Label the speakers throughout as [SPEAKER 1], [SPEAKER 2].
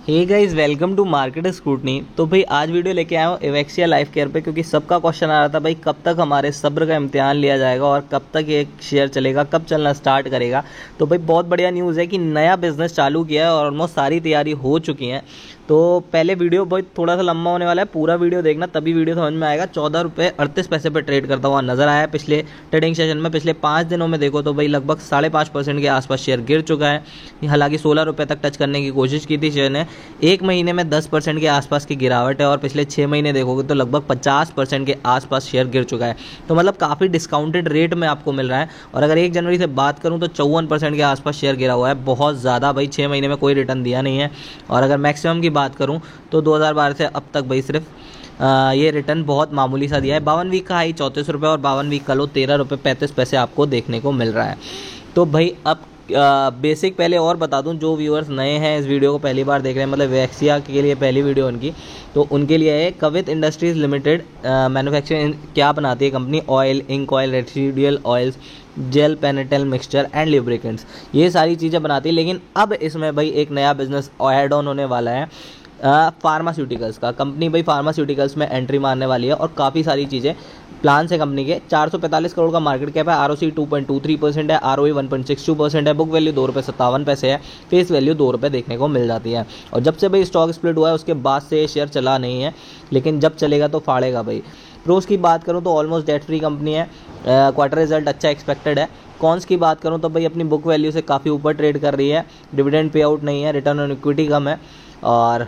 [SPEAKER 1] Hey guys, welcome to market scrutiny. तो भाई आज वीडियो लेके आया हूँ एवेक्सिया लाइफ केयर पे, क्योंकि सबका क्वेश्चन आ रहा था भाई कब तक हमारे सब्र का इम्तिहान लिया जाएगा और कब तक ये शेयर चलेगा, कब चलना स्टार्ट करेगा। तो भाई बहुत बढ़िया न्यूज़ है कि नया बिजनेस चालू किया है और ऑलमोस्ट सारी तैयारी हो चुकी है। तो पहले वीडियो भाई थोड़ा सा लंबा होने वाला है, पूरा वीडियो देखना तभी वीडियो समझ में आएगा। 14 रुपये 38 पैसे पे ट्रेड करता हुआ नजर आया है पिछले ट्रेडिंग सेशन में। पिछले 5 दिनों में देखो तो भाई लगभग 5.5% के आसपास शेयर गिर चुका है। हालांकि 16 रुपये तक टच करने की कोशिश की थी शेयर ने। एक महीने में 10% के आसपास की गिरावट है और पिछले 6 महीने देखोगे तो लगभग 50% के आसपास शेयर गिर चुका है। तो मतलब काफ़ी डिस्काउंटेड रेट में आपको मिल रहा है। और अगर 1 जनवरी से बात करूं तो 54% के आसपास शेयर गिरा हुआ है, बहुत ज़्यादा भाई। 6 महीने में कोई रिटर्न दिया नहीं है। और अगर मैक्सिमम की बात करूं तो 2012 से अब तक भाई सिर्फ ये रिटर्न बहुत मामूली सा दिया है। 52 वीक का हाई 34 रुपये और 52 वीक का लो 13 रुपये 35 पैसे आपको देखने को मिल रहा है। तो भाई अब बेसिक पहले और बता दूं, जो व्यूअर्स नए हैं इस वीडियो को पहली बार देख रहे हैं, मतलब एवेक्सिया के लिए पहली वीडियो उनकी, तो उनके लिए है कवित इंडस्ट्रीज लिमिटेड। मैन्युफैक्चरिंग क्या बनाती है company? Oil, ink oil, residual oils, gel, पेनेटल मिक्सचर एंड लिब्रिकेंट्स, ये सारी चीज़ें बनाती है। लेकिन अब इसमें भाई एक नया बिजनेस ऐड ऑन होने वाला है फार्मास्यूटिकल्स का। कंपनी भाई फार्मास्यूटिकल्स में एंट्री मारने वाली है और काफ़ी सारी चीज़ें प्लान है कंपनी के। 445 करोड़ का मार्केट कैप है, ROC 2.23% है, ROE 1.62% है, बुक वैल्यू 2 रुपये 57 पैसे है, फेस वैल्यू 2 रुपये देखने को मिल जाती है। और जब से भाई स्टॉक स्प्लिट हुआ है उसके बाद से शेयर चला नहीं है, लेकिन जब चलेगा तो फाड़ेगा भाई। प्रोस की बात करूँ तो ऑलमोस्ट डेट फ्री कंपनी है, क्वार्टर रिजल्ट अच्छा एक्सपेक्टेड है। कॉन्स की बात करूँ तो भाई अपनी बुक वैल्यू से काफ़ी ऊपर ट्रेड कर रही है, डिविडेंड पे आउट नहीं है, रिटर्न ऑन इक्विटी कम है। और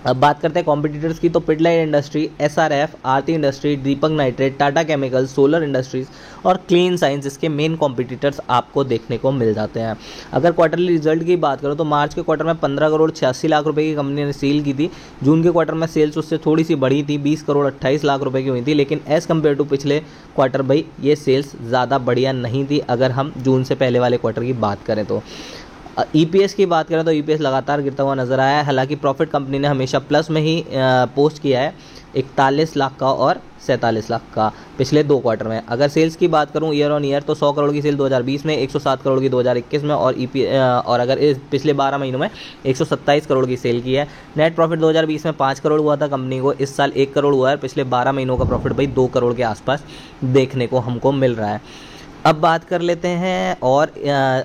[SPEAKER 1] अब बात करते हैं कॉम्पिटिटर्स की, तो Pidilite industry, SRF, Aarti industry, Deepak nitrate, Tata chemicals, solar industries और क्लीन साइंस इसके मेन कॉम्पिटिटर्स आपको देखने को मिल जाते हैं। अगर क्वार्टरली रिजल्ट की बात करो तो मार्च के क्वार्टर में 15 करोड़ 86 लाख रुपए की कंपनी ने सेल की थी। जून के क्वार्टर में सेल्स उससे थोड़ी सी बढ़ी थी, 20 करोड़ 28 लाख रुपए की हुई थी। लेकिन एज़ कम्पेयर टू पिछले क्वार्टर भाई ये सेल्स ज़्यादा बढ़िया नहीं थी, अगर हम जून से पहले वाले क्वार्टर की बात करें तो। EPS की बात करें तो EPS लगातार गिरता हुआ नजर आया है। हालांकि प्रॉफिट कंपनी ने हमेशा प्लस में ही पोस्ट किया है, 41 लाख का और 47 लाख का पिछले 2 क्वार्टर में। अगर सेल्स की बात करूं ईयर ऑन ईयर तो 100 करोड़ की सेल 2020 में, 107 करोड़ की 2021 में और अगर इस पिछले 12 महीनों में 127 करोड़ की सेल की है। नेट प्रॉफिट 2020 में 5 करोड़ हुआ था कंपनी को, इस साल 1 करोड़ हुआ है। पिछले 12 महीनों का प्रॉफिट भाई 2 करोड़ के आसपास देखने को हमको मिल रहा है। अब बात कर लेते हैं और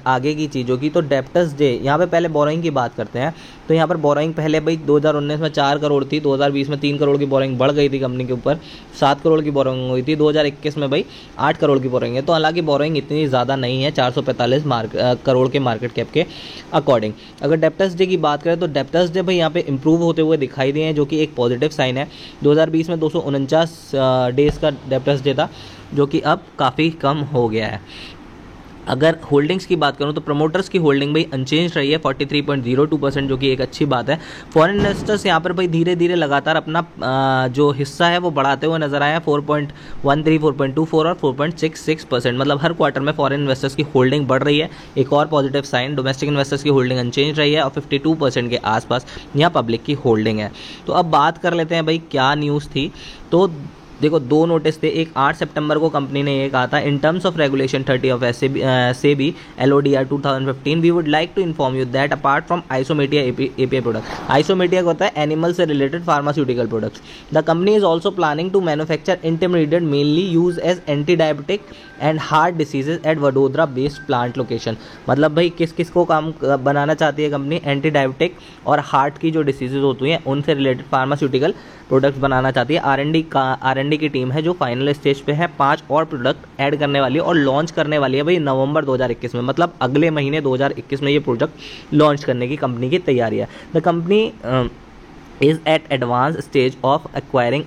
[SPEAKER 1] आगे की चीज़ों की, तो डेप्टर्स डे, यहाँ पे पहले बोरोइंग की बात करते हैं। तो यहाँ पर बोरोइंग पहले भाई 2019 में 4 करोड़ थी, 2020 में 3 करोड़ की बोरोइंग बढ़ गई थी कंपनी के ऊपर, 7 करोड़ की बोरोइंग हुई थी। 2021 में भाई 8 करोड़ की बोरोइंग है। तो हालांकि बोरोइंग इतनी ज़्यादा नहीं है 445 करोड़ के मार्केट कैप के अकॉर्डिंग। अगर डेप्टर्स डे की बात करें तो डेप्टर्स डे भाई यहाँ पे इंप्रूव होते हुए दिखाई दिए हैं, जो कि एक पॉजिटिव साइन है। 2020 में 249 डेज़ का डेप्टर्स डे था, जो कि अब काफ़ी कम हो गया है। अगर होल्डिंग्स की बात करूं तो प्रमोटर्स की होल्डिंग भाई अनचेंज रही है 43.02%, जो कि एक अच्छी बात है। फॉरेन इन्वेस्टर्स यहां पर भाई धीरे धीरे लगातार अपना जो हिस्सा है वो बढ़ाते हुए नजर आए हैं, 4.13, 4.24 और 4.66%। मतलब हर क्वार्टर में फॉरेन इन्वेस्टर्स की होल्डिंग बढ़ रही है, एक और पॉजिटिव साइन। डोमेस्टिक इन्वेस्टर्स की होल्डिंग अनचेंज रही है और 52% के आसपास यहाँ पब्लिक की होल्डिंग है। तो अब बात कर लेते हैं भाई क्या न्यूज़ थी। तो देखो 2 नोटिस थे। एक 8 सितंबर को कंपनी ने ये कहा था, in terms of regulation 30 of SEBI LODR 2015 we would like to inform you that apart from आइसोमेटिया API प्रोडक्ट, आइसोमेटिया होता है एनिमल से related pharmaceutical products, the company is also planning to manufacture intermediate mainly use as anti diabetic and heart diseases at Vadodara based plant location. मतलब भाई किस किस को काम बनाना चाहती है कंपनी? एंटी डायबिटिक और हार्ट की जो डिसीजेज होती हैं उनसे रिलेटेड फार्मास्यूटिकल प्रोडक्ट्स बनाना चाहती है। R&D की टीम है जो फाइनल स्टेज पे है। 5 और प्रोडक्ट ऐड करने वाली है और लॉन्च करने वाली है भाई नवंबर 2021 में, मतलब अगले महीने 2021 में ये प्रोडक्ट लॉन्च करने की कंपनी की तैयारी है। The company is at advance stage of acquiring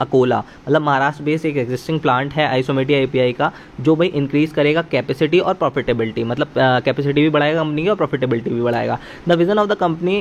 [SPEAKER 1] Akola, मतलब महाराष्ट्र बेस्ड एक एग्जिस्टिंग प्लांट है आइसोमेटिया API का, जो भाई इंक्रीज करेगा कैपेसिटी और प्रॉफिटेबिलिटी, मतलब कैपेसिटी भी बढ़ाएगा कंपनी की और प्रॉफिटेबिलिटी भी बढ़ाएगा। The vision of the company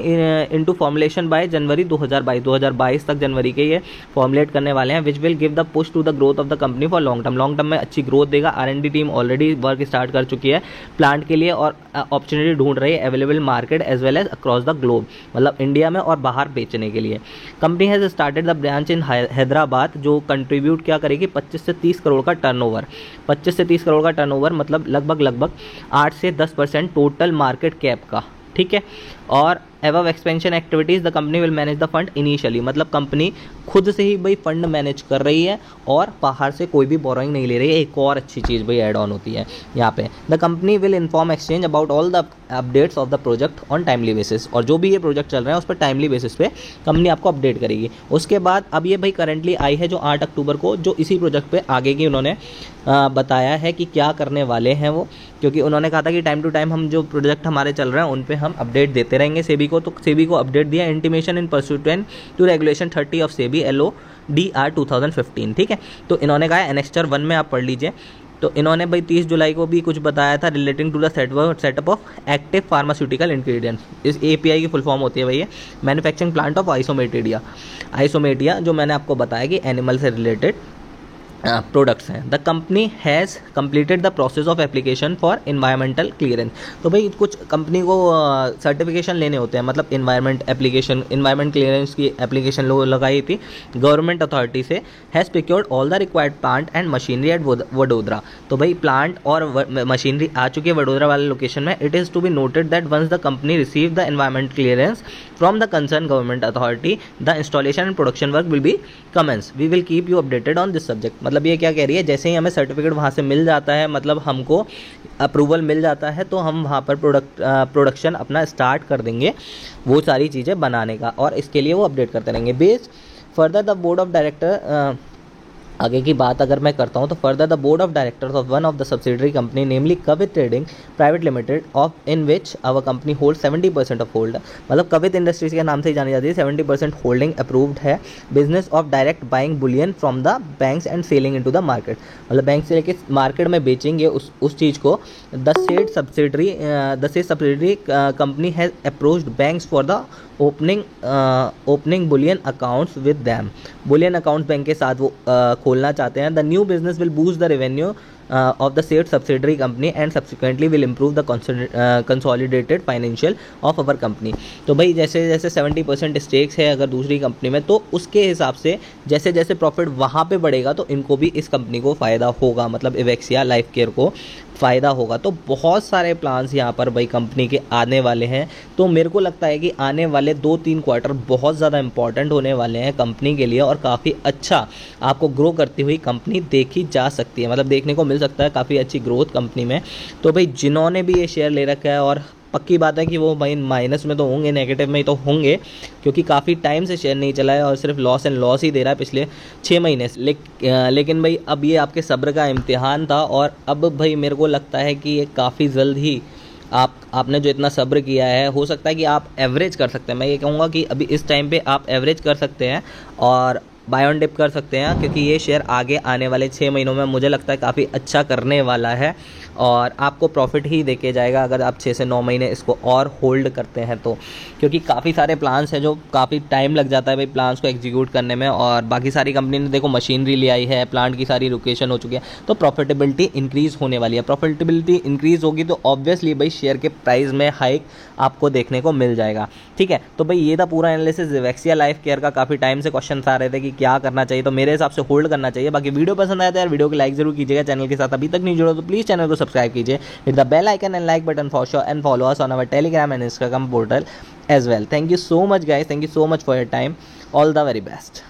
[SPEAKER 1] into formulation by January 2022 तक जनवरी के ये फॉर्मुलेट करने वाले हैं, which will give the push to the growth of the company for long term में अच्छी ग्रोथ देगा। R&D team already work start कर चुकी है प्लांट के लिए और अपॉर्चुनिटी ढूंढ रही है available market as well as across the globe, मतलब इंडिया में और बाहर बेचने के लिए। Company has started the branch in Hyderabad, जो कंट्रीब्यूट क्या करेगी 25 से 30 करोड़ का टर्नओवर। 25 से 30 करोड़ का टर्नओवर मतलब लगभग 8 से 10% टोटल मार्केट कैप का, ठीक है। और above expansion activities the company will manage the fund initially, मतलब कंपनी खुद से ही भाई फंड मैनेज कर रही है और बाहर से कोई भी बोरोइंग नहीं ले रही है। एक और अच्छी चीज़ भाई ऐड ऑन होती है यहाँ पे, the company will inform exchange about all the updates of the project on timely basis, और जो भी ये प्रोजेक्ट चल रहे हैं उस पर टाइमली बेसिस पे कंपनी आपको अपडेट करेगी। उसके बाद अब ये भाई करंटली आई है जो 8 अक्टूबर को, जो इसी प्रोजेक्ट पे आगे की उन्होंने बताया है कि क्या करने वाले हैं वो, क्योंकि उन्होंने कहा था कि टाइम टू टाइम हम जो प्रोजेक्ट हमारे चल रहे हैं उन पे हम अपडेट देते रहेंगे सेबी को। तो सेबी को अपडेट दिया, intimation in pursuant to regulation 30 of SEBI LODR 2015, ठीक है। तो इन्होंने कहा एनेक्स्चर 1 में आप पढ़ लीजिए। तो इन्होंने भाई 30 जुलाई को भी कुछ बताया था relating to the setup of active pharmaceutical ingredients. इस API की फुल फॉर्म होती है भैया मैन्युफैक्चरिंग प्लांट ऑफ आइसोमेटिया, जो मैंने आपको बताया कि एनिमल से रिलेटेड प्रोडक्ट्स हैं। The company has completed the process of application for environmental clearance. तो भाई कुछ कंपनी को सर्टिफिकेशन लेने होते हैं, मतलब इन्वायरमेंट क्लियरेंस की एप्लीकेशन लगाई थी गवर्नमेंट अथॉरिटी से। Has procured all the required plant and machinery at Vadodara. तो भाई प्लांट और मशीनरी आ चुकी है वडोदरा वाले लोकेशन में। It is to be noted that once the company receive the environment clearance from the concern government authority the installation and production work will be commence. We will keep you updated on this subject. मतलब ये क्या कह रही है, जैसे ही हमें certificate वहाँ से मिल जाता है, मतलब हमको अप्रूवल मिल जाता है, तो हम वहाँ पर प्रोडक्शन अपना स्टार्ट कर देंगे वो सारी चीज़ें बनाने का, और इसके लिए वो अपडेट करते रहेंगे। Based further the board of director, आगे की बात अगर मैं करता हूँ तो further the board of directors of one of the subsidiary company namely Kavit trading private limited of in which our company hold 70% of hold, मतलब कवित इंडस्ट्रीज के नाम से ही जानी जाती है। 70% होल्डिंग अप्रूव्ड है business of direct buying Boolean from the banks and selling into the market, मतलब bank से लेके मार्केट में बेचेंगे उस चीज़ को। The said subsidiary company has approached banks for the opening Boolean accounts with them. Boolean accounts bank के साथ वो खोलना चाहते हैं। The new business will boost the revenue of the said subsidiary company and subsequently will improve the consolidated financial of our company। तो भाई जैसे जैसे 70% स्टेक्स है अगर दूसरी कंपनी में, तो उसके हिसाब से जैसे जैसे प्रॉफिट वहाँ पे बढ़ेगा तो इनको भी इस कंपनी को फ़ायदा होगा, मतलब इवेक्सिया लाइफ केयर को फ़ायदा होगा। तो बहुत सारे प्लान्स यहाँ पर भाई कंपनी के आने वाले हैं। तो मेरे को लगता है कि आने वाले 2-3 क्वार्टर बहुत ज़्यादा इंपॉर्टेंट होने वाले हैं कंपनी के लिए, और काफ़ी अच्छा आपको ग्रो करती हुई कंपनी देखी जा सकती है, मतलब देखने को मिल सकता है काफ़ी अच्छी ग्रोथ कंपनी में। तो भाई जिन्होंने भी ये शेयर ले रखा है, और पक्की बात है कि वो भाई माइनस में तो होंगे, नेगेटिव में ही तो होंगे, क्योंकि काफ़ी टाइम से शेयर नहीं चला है और सिर्फ लॉस एंड लॉस ही दे रहा है पिछले 6 महीने से। लेकिन भाई अब ये आपके सब्र का इम्तिहान था, और अब भाई मेरे को लगता है कि ये काफ़ी जल्द ही आपने जो इतना सब्र किया है, हो सकता है कि आप एवरेज कर सकते हैं। मैं ये कहूँगा कि अभी इस टाइम पे आप एवरेज कर सकते हैं और बाय ऑन डिप कर सकते हैं, क्योंकि ये शेयर आगे आने वाले 6 महीनों में मुझे लगता है काफ़ी अच्छा करने वाला है और आपको प्रॉफिट ही देके जाएगा अगर आप 6 से 9 महीने इसको और होल्ड करते हैं तो, क्योंकि काफ़ी सारे प्लान्स हैं जो काफ़ी टाइम लग जाता है भाई प्लान्स को एग्जीक्यूट करने में। और बाकी सारी कंपनी ने देखो मशीनरी ले आई है, प्लांट की सारी लोकेशन हो चुकी है, तो प्रॉफिटेबिलिटी इंक्रीज़ होने वाली है। प्रॉफिटेबिलिटी इंक्रीज़ होगी तो ऑब्वियसली भाई शेयर के प्राइस में हाइक आपको देखने को मिल जाएगा। ठीक है, तो भाई ये था पूरा एनालिसिस इवेक्सिया लाइफ केयर का। काफ़ी टाइम से क्वेश्चन आ रहे थे कि क्या करना चाहिए, तो मेरे हिसाब से होल्ड करना चाहिए। बाकी वीडियो पसंद आया तो यार वीडियो को लाइक जरूर कीजिएगा, चैनल के साथ अभी तक नहीं जुड़ो तो प्लीज़ चैनल को सब्सक्राइब कीजिए, hit the bell icon and like button for sure, and follow us on our Telegram and Instagram portal as well. Thank you so much guys, thank you so much for your time, all the very best.